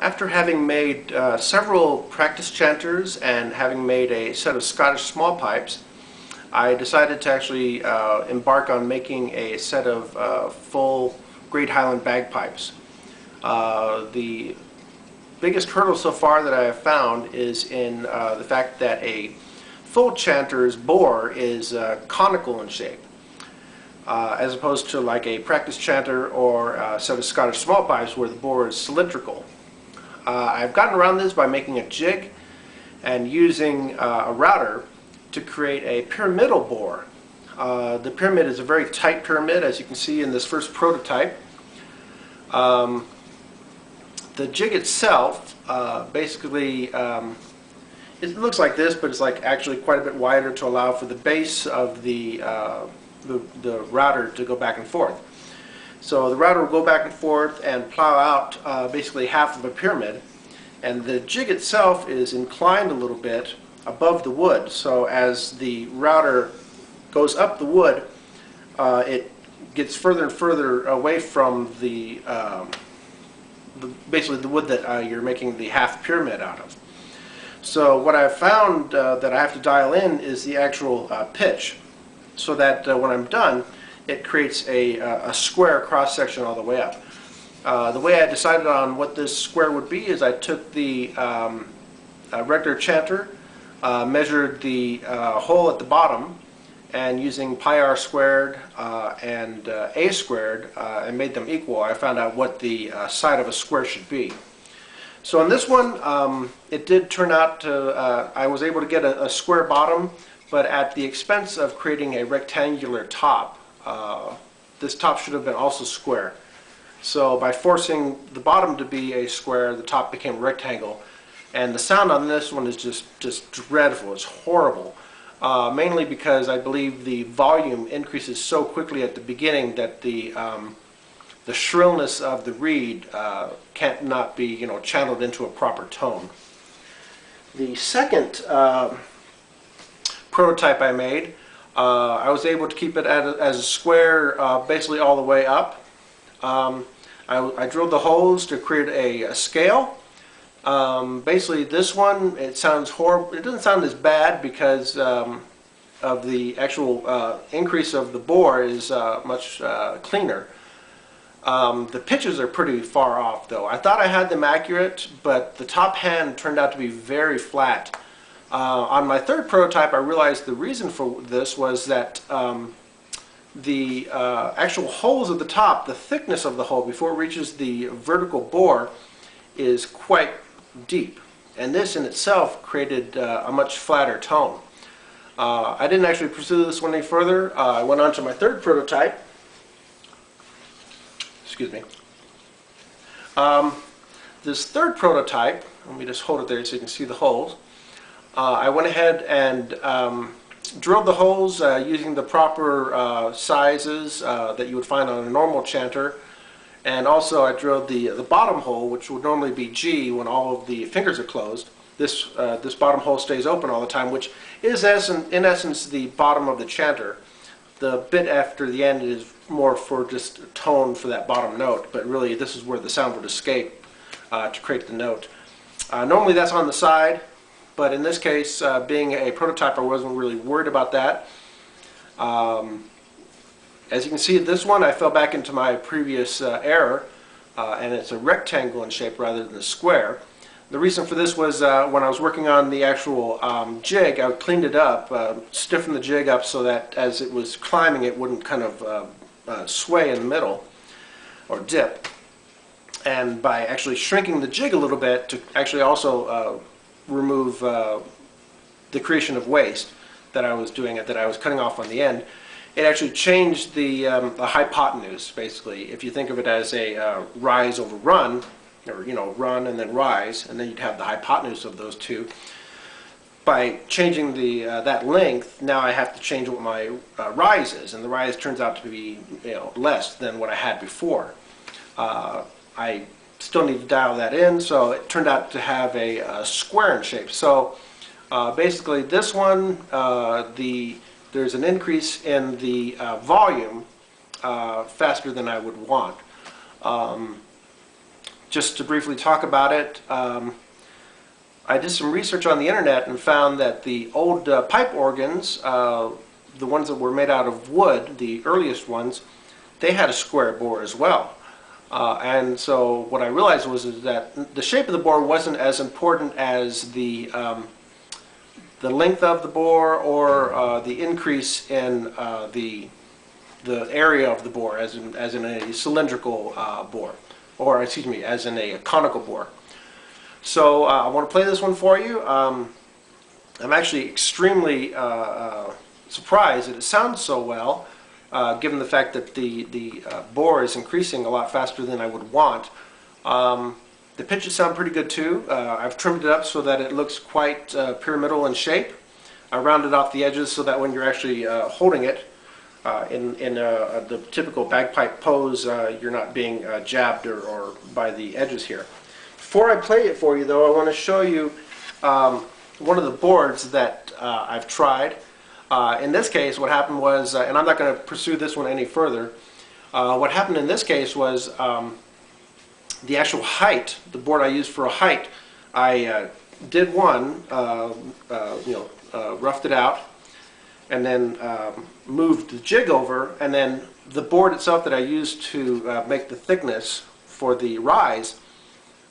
After having made several practice chanters and having made a set of Scottish small pipes, I decided to actually embark on making a set of full Great Highland Bagpipes. The biggest hurdle so far that I have found is in the fact that a full chanter's bore is conical in shape, as opposed to like a practice chanter or a set of Scottish small pipes where the bore is cylindrical. I've gotten around this by making a jig and using a router to create a pyramidal bore. The pyramid is a very tight pyramid, as you can see in this first prototype. The jig itself basically it looks like this, but it's like actually quite a bit wider to allow for the base of the router to go back and forth. So the router will go back and forth and plow out basically half of a pyramid, and the jig itself is inclined a little bit above the wood. So as the router goes up the wood, it gets further and further away from basically the wood that you're making the half pyramid out of. So what I've found that I have to dial in is the actual pitch, so that when I'm done, it creates a square cross section all the way up. The way I decided on what this square would be is I took the regular chanter, measured the hole at the bottom, and using pi r squared and a squared and made them equal, I found out what the side of a square should be. So in this one, it did turn out to, I was able to get a square bottom, but at the expense of creating a rectangular top. This top should have been also square. So by forcing the bottom to be a square, the top became a rectangle. And the sound on this one is just dreadful. It's horrible. Mainly because I believe the volume increases so quickly at the beginning that the shrillness of the reed can't not be channeled into a proper tone. The second prototype I made, I was able to keep it as a square basically all the way up. I drilled the holes to create a scale. Basically this one, it sounds horrible. It doesn't sound as bad because of the actual increase of the bore is much cleaner. The pitches are pretty far off though. I thought I had them accurate, but the top hand turned out to be very flat. On my third prototype, I realized the reason for this was that the actual holes at the top, the thickness of the hole before it reaches the vertical bore is quite deep, and this in itself created a much flatter tone. I didn't actually pursue this one any further. I went on to my third prototype. Excuse me. This third prototype, let me just hold it there so you can see the holes. I went ahead and drilled the holes using the proper sizes that you would find on a normal chanter, and also I drilled the bottom hole, which would normally be G when all of the fingers are closed. This bottom hole stays open all the time, which is in essence the bottom of the chanter. The bit after the end is more for just tone for that bottom note, but really this is where the sound would escape to create the note. Normally that's on the side, but in this case, being a prototype, I wasn't really worried about that. As you can see, this one I fell back into my previous error, and it's a rectangle in shape rather than a square. The reason for this was when I was working on the actual jig, I cleaned it up, stiffened the jig up so that as it was climbing it wouldn't kind of sway in the middle or dip. And by actually shrinking the jig a little bit to actually also remove the creation of waste that I was doing, that I was cutting off on the end, it actually changed the hypotenuse, basically. If you think of it as a rise over run, or run and then rise, and then you'd have the hypotenuse of those two. By changing that length, now I have to change what my rise is, and the rise turns out to be less than what I had before. I still need to dial that in, so it turned out to have a square in shape. So basically this one, there's an increase in the volume faster than I would want. just to briefly talk about it, I did some research on the internet and found that the old pipe organs, the ones that were made out of wood, the earliest ones, they had a square bore as well. And so what I realized was is that the shape of the bore wasn't as important as the length of the bore or the increase in the area of the bore, as in a cylindrical bore, or excuse me, as in a conical bore. So I want to play this one for you. I'm actually extremely surprised that it sounds so well, given the fact that the bore is increasing a lot faster than I would want. The pitches sound pretty good too. I've trimmed it up so that it looks quite pyramidal in shape. I rounded off the edges so that when you're actually holding it in the typical bagpipe pose, you're not being jabbed or by the edges here. Before I play it for you though, I want to show you one of the boards that I've tried. In this case, what happened was, and I'm not going to pursue this one any further, what happened in this case was the actual height, the board I used for a height, I did one, roughed it out, and then moved the jig over, and then the board itself that I used to make the thickness for the rise,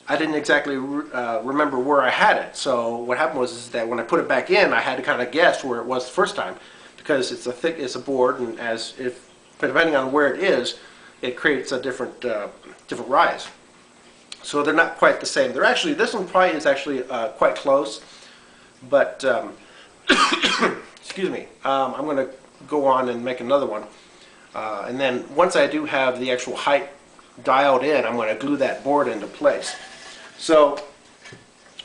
I didn't exactly remember where I had it. So what happened was is that when I put it back in, I had to kind of guess where it was the first time, because it's a board, and depending on where it is, it creates a different rise. So they're not quite the same. They're actually, this one probably is actually quite close, but excuse me. I'm going to go on and make another one, and then once I do have the actual height dialed in, I'm going to glue that board into place. So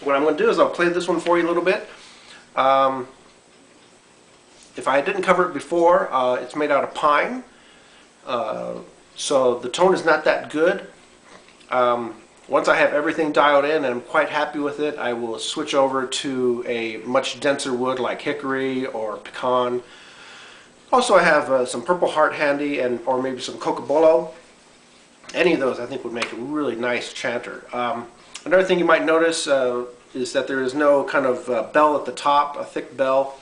what I'm going to do is I'll play this one for you a little bit. If I didn't cover it before, it's made out of pine, so the tone is not that good. Once I have everything dialed in and I'm quite happy with it, I will switch over to a much denser wood like hickory or pecan. Also, I have some purple heart handy, or maybe some cocobolo. Any of those I think would make a really nice chanter. Another thing you might notice is that there is no kind of bell at the top, a thick bell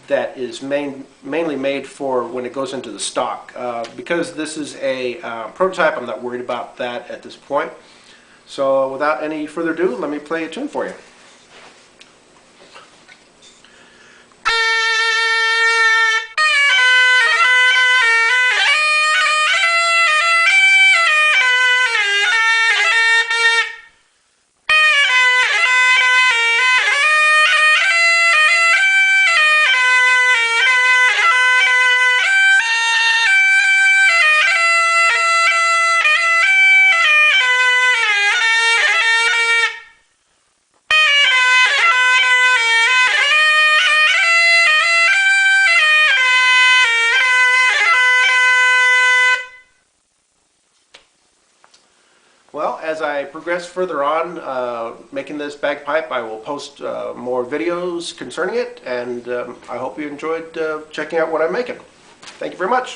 that is mainly made for when it goes into the stock. Because this is a prototype, I'm not worried about that at this point. So without any further ado, let me play a tune for you. Well, as I progress further on making this bagpipe, I will post more videos concerning it, and I hope you enjoyed checking out what I'm making. Thank you very much.